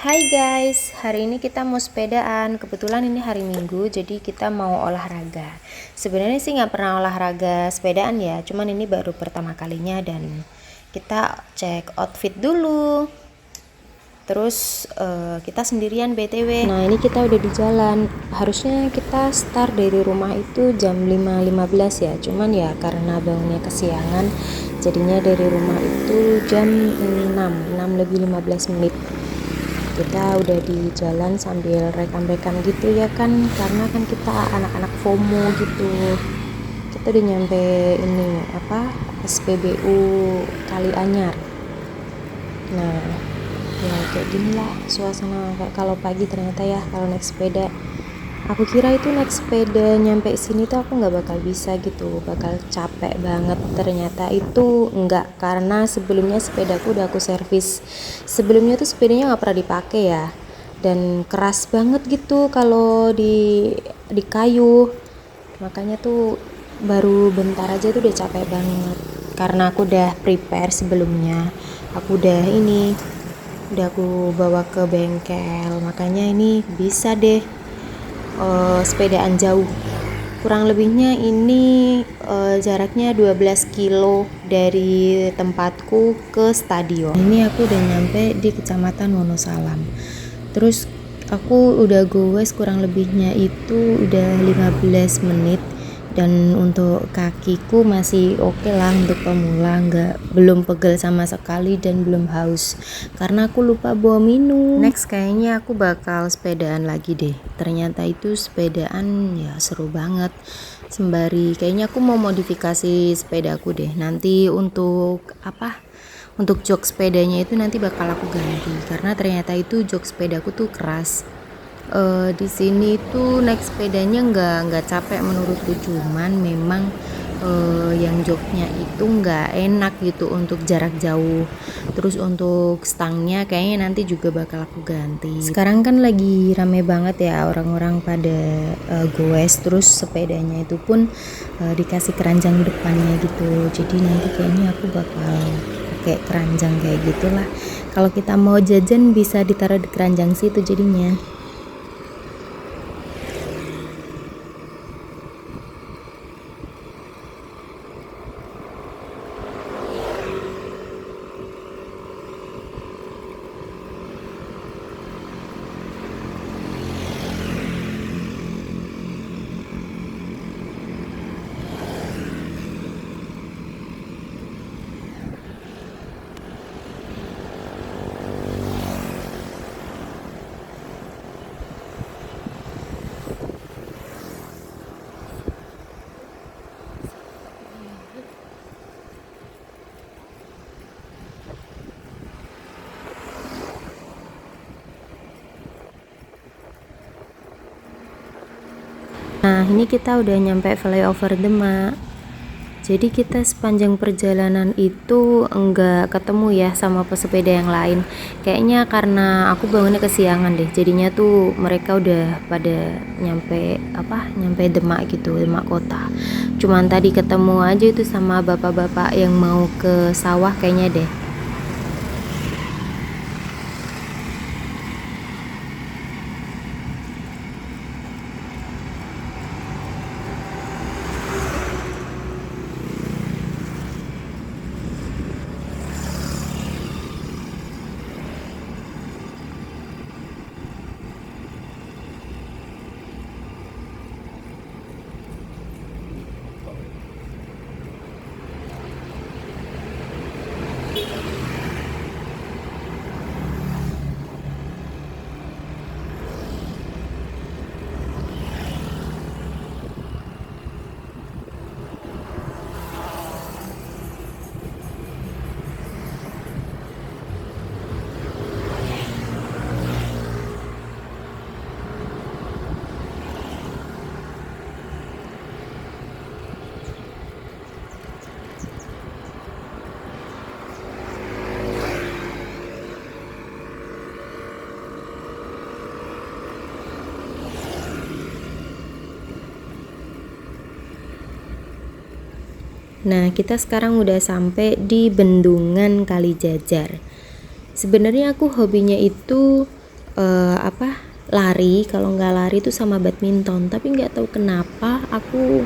Hai guys, hari ini kita mau sepedaan. Kebetulan ini hari Minggu, jadi kita mau olahraga. Sebenarnya sih nggak pernah olahraga sepedaan ya, cuman ini baru pertama kalinya dan kita cek outfit dulu. Terus kita sendirian BTW. Nah ini kita udah di jalan. Harusnya kita start dari rumah itu jam 5.15 ya. Cuman ya karena bangunnya kesiangan, jadinya dari rumah itu jam 6 lebih 15 menit. Kita udah di jalan sambil rekam-rekam gitu ya kan, karena kan kita anak-anak FOMO gitu. Kita udah nyampe ini SPBU Kali Anyar. Nah ya kayak gini lah suasana kayak kalau pagi ternyata ya kalau naik sepeda. Aku kira itu naik sepeda nyampe sini tuh aku nggak bakal bisa gitu, bakal capek banget. Ternyata itu enggak, karena sebelumnya sepedaku udah aku servis. Sebelumnya tuh sepedanya nggak pernah dipakai ya, dan keras banget gitu kalau di kayu. Makanya tuh baru bentar aja tuh udah capek banget. Karena aku udah prepare sebelumnya, udah aku bawa ke bengkel, makanya ini bisa deh sepedaan jauh. Kurang lebihnya ini jaraknya 12 kilo dari tempatku ke stadion. Ini aku udah nyampe di Kecamatan Wonosalam. Terus aku udah goes kurang lebihnya itu udah 15 menit. Dan untuk kakiku masih oke lah untuk pemula, belum pegel sama sekali dan belum haus karena aku lupa bawa minum. Next kayaknya aku bakal sepedaan lagi deh. Ternyata itu sepedaan ya seru banget. Sembari kayaknya aku mau modifikasi sepedaku deh. Nanti untuk untuk jok sepedanya itu nanti bakal aku ganti karena ternyata itu jok sepedaku tuh keras. Di sini tuh naik sepedanya nggak capek menurutku, cuman memang yang joknya itu nggak enak gitu untuk jarak jauh. Terus untuk stangnya kayaknya nanti juga bakal aku ganti. Sekarang kan lagi rame banget ya orang-orang pada goes, terus sepedanya itu pun dikasih keranjang depannya gitu. Jadi nanti kayaknya aku bakal pakai keranjang kayak gitulah. Kalau kita mau jajan bisa ditaruh di keranjang situ jadinya. Nah ini kita udah nyampe flyover Demak. Jadi kita sepanjang perjalanan itu enggak ketemu ya sama pesepeda yang lain. Kayaknya karena aku bangunnya kesiangan deh. Jadinya tuh mereka udah pada nyampe Demak gitu, Demak kota. Cuman tadi ketemu aja itu sama bapak-bapak yang mau ke sawah kayaknya deh. Nah, kita sekarang udah sampai di Bendungan Kalijajar. Sebenarnya aku hobinya itu apa lari, kalau nggak lari itu sama badminton. Tapi nggak tahu kenapa aku,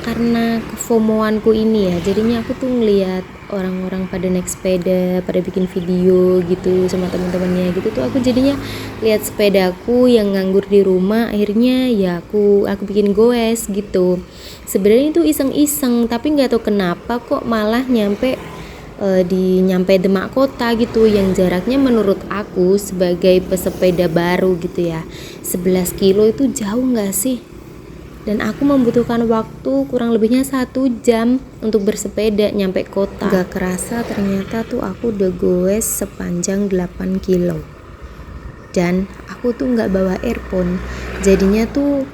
karena kefomoanku ini ya, jadinya aku tuh ngeliat orang-orang pada naik sepeda, pada bikin video gitu sama teman-temannya gitu tuh, aku jadinya lihat sepedaku yang nganggur di rumah, akhirnya ya aku bikin goes gitu. Sebenarnya itu iseng-iseng, tapi nggak tahu kenapa kok malah nyampe Demak Kota gitu, yang jaraknya menurut aku sebagai pesepeda baru gitu ya, 11 kilo itu jauh nggak sih? Dan aku membutuhkan waktu kurang lebihnya 1 jam untuk bersepeda nyampe kota. Gak kerasa ternyata tuh aku udah goes sepanjang 8 kilo. Dan aku tuh nggak bawa earphone, jadinya tuh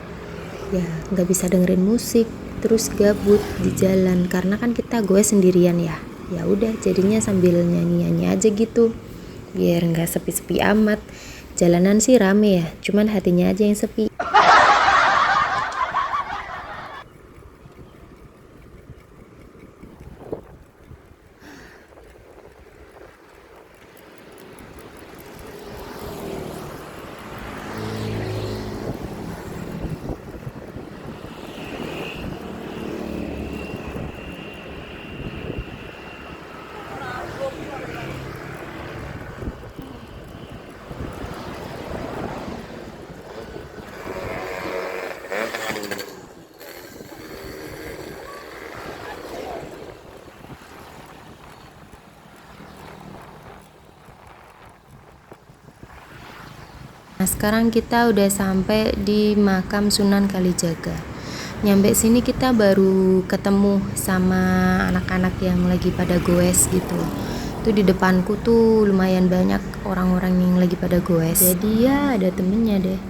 ya nggak bisa dengerin musik, terus gabut di jalan karena kan kita goes sendirian ya. Ya udah jadinya sambil nyanyi-nyanyi aja gitu, biar nggak sepi-sepi amat. Jalanan sih rame ya, cuman hatinya aja yang sepi. Nah, sekarang kita udah sampai di makam Sunan Kalijaga. Nyampe sini kita baru ketemu sama anak-anak yang lagi pada goes gitu. Tuh di depanku tuh lumayan banyak orang-orang yang lagi pada goes. Jadi ya ada temennya deh.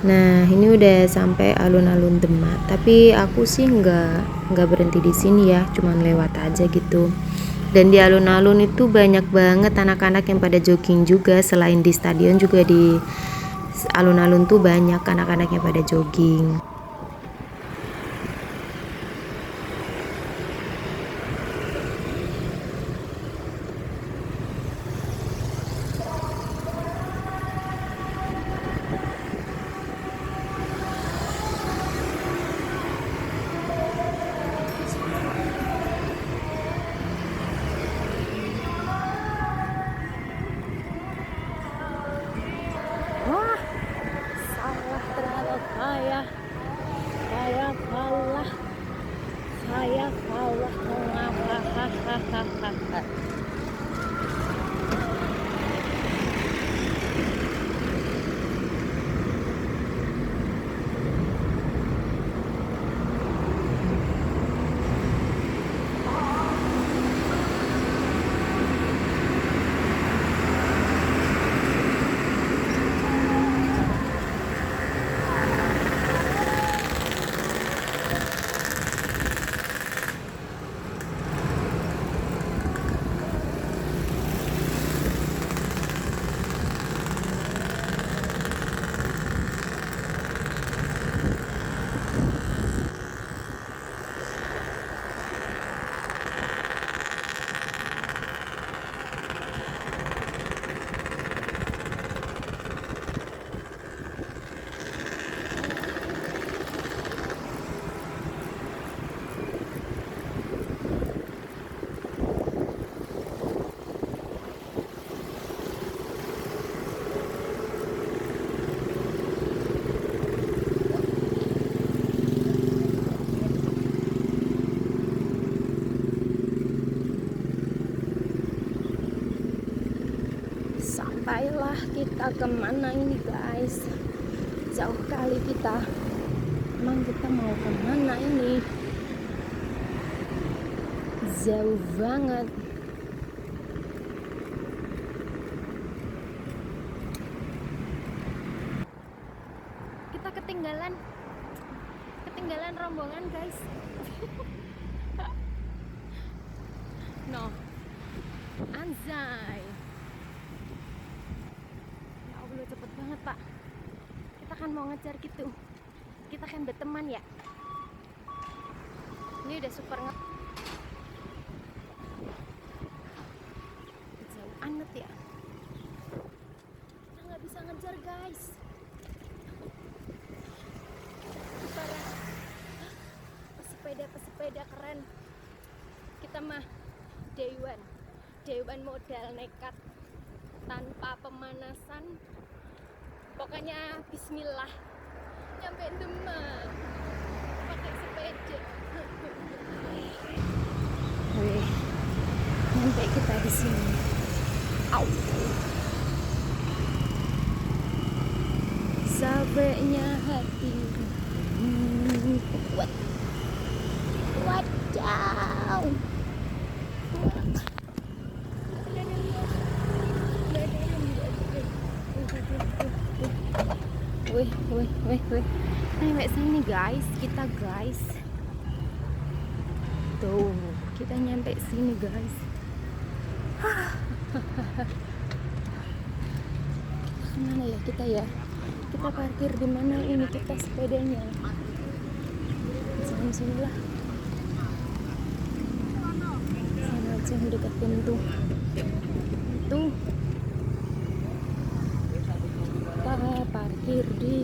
Nah, ini udah sampai alun-alun Demak. Tapi aku sih nggak berhenti di sini ya, cuman lewat aja gitu. Dan di alun-alun itu banyak banget anak-anak yang pada jogging juga. Selain di stadion juga di alun-alun tuh banyak anak-anak yang pada jogging. Wah, sawah ternyata kaya. Wah, kita kemana ini guys? Jauh kali kita. Emang kita mau kemana ini? Jauh banget. Kita ketinggalan rombongan guys. No, anjay. Ya Allah, cepet banget pak. Kita kan mau ngejar gitu. Kita kan berteman ya. Ini udah super jauh anet ya. Kita nggak bisa ngejar guys. Parah. Pesepeda keren. Kita mah Dewan modal nekat tanpa pemanasan. Pokoknya bismillah nyampe Demak pakai sepeda. Wih, nyampe kita di sini. Au. Sabarnya hati kuat. Wadaw. Wih. Sampai sini guys, kita guys. Tuh, kita nyampe sini guys. Kemana ya kita ya? Kita parkir di mana ini kita sepedanya? Jangan sini lah. Sana aja dekat pintu. Tuh. Kita parkir di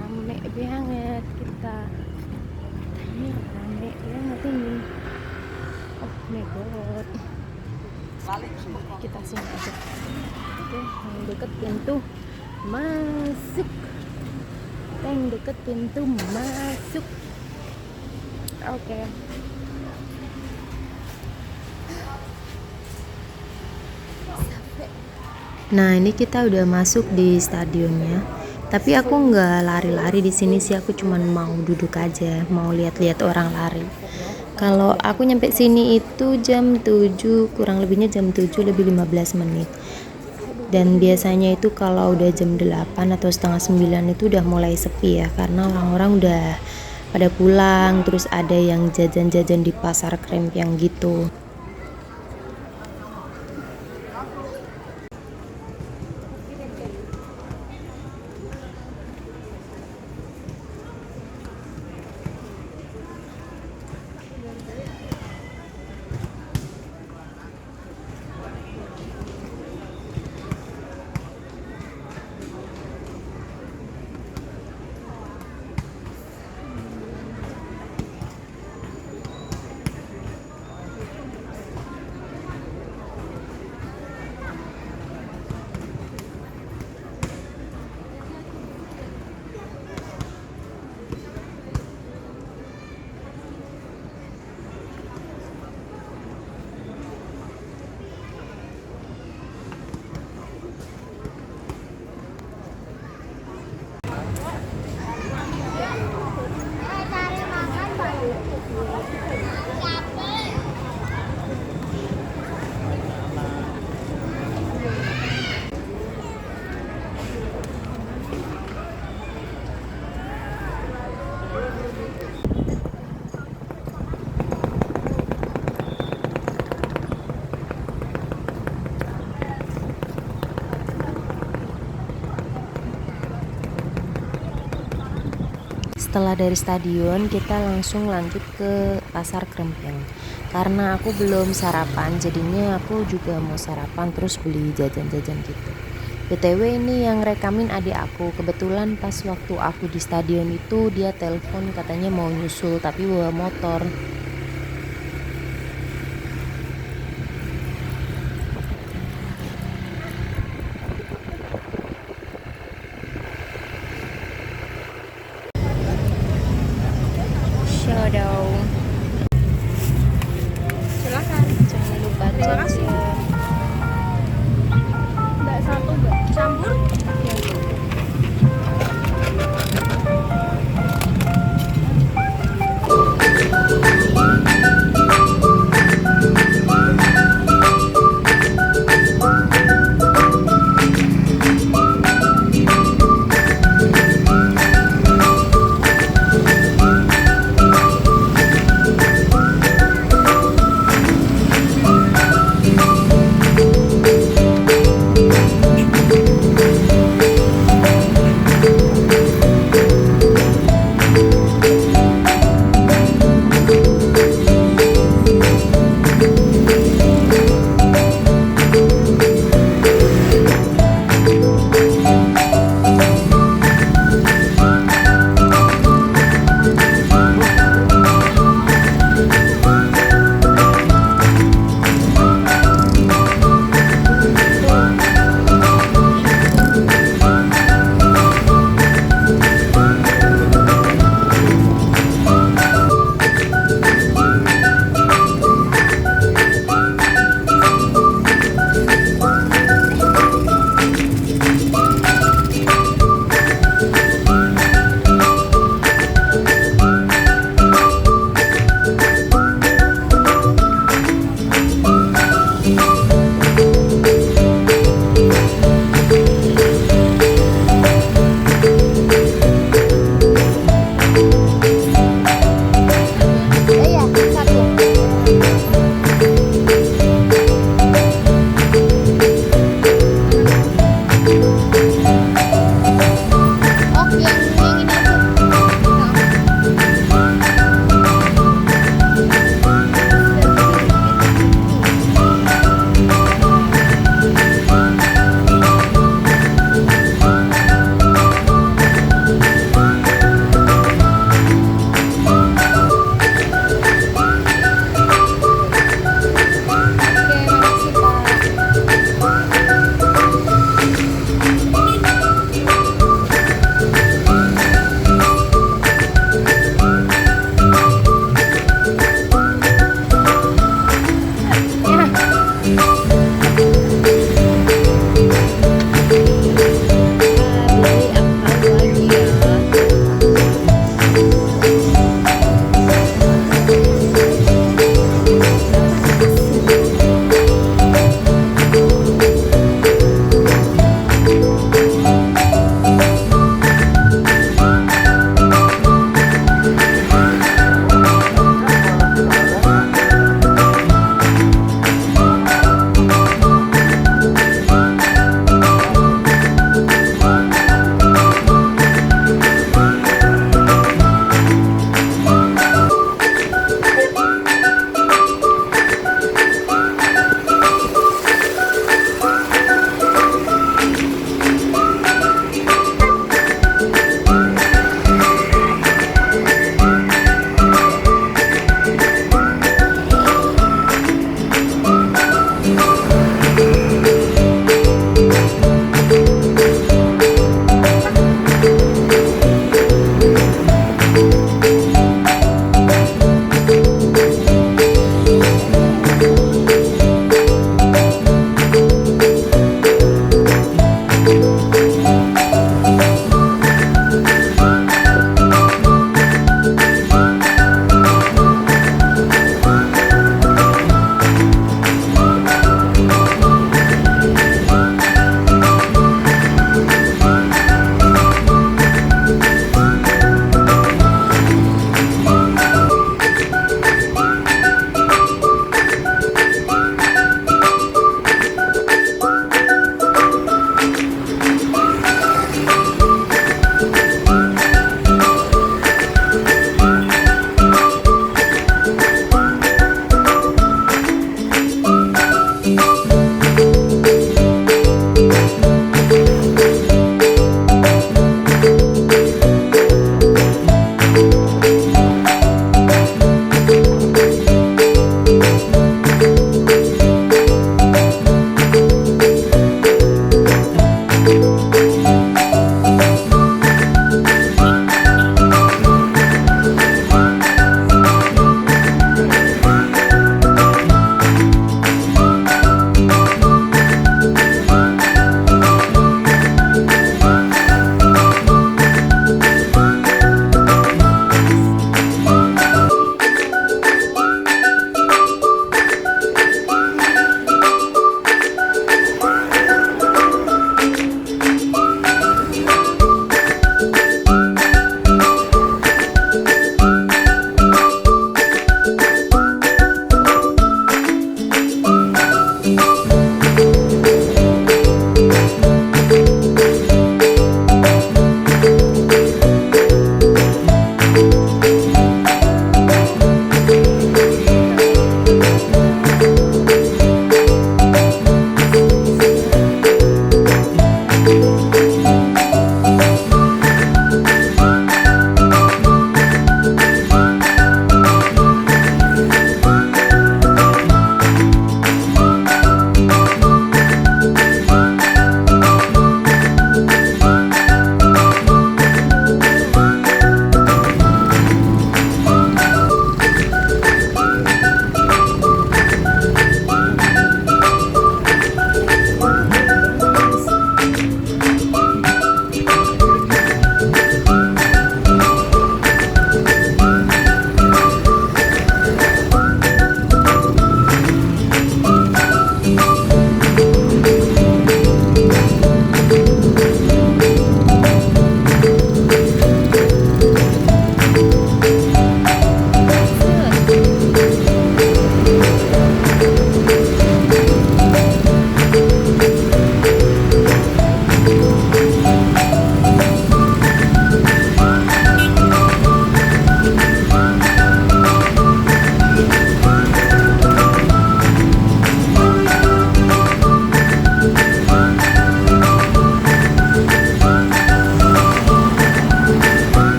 rame banget kita. Ini rame banget ini. Oh my god. Kita sini aja. Oke, yang deket pintu masuk. Yang deket pintu masuk. Oke. Nah, ini kita udah masuk di stadionnya. Tapi aku nggak lari-lari di sini sih, aku cuman mau duduk aja, mau lihat-lihat orang lari. Kalau aku nyampe sini itu jam 7, kurang lebihnya jam 7 lebih 15 menit. Dan biasanya itu kalau udah jam 8 atau setengah 9 itu udah mulai sepi ya, karena orang-orang udah pada pulang, terus ada yang jajan-jajan di pasar Krempyang gitu. Setelah dari stadion kita langsung lanjut ke pasar Krempyang. Karena aku belum sarapan, jadinya aku juga mau sarapan terus beli jajan-jajan gitu. BTW ini yang rekamin adik aku. Kebetulan pas waktu aku di stadion itu dia telepon katanya mau nyusul tapi bawa motor.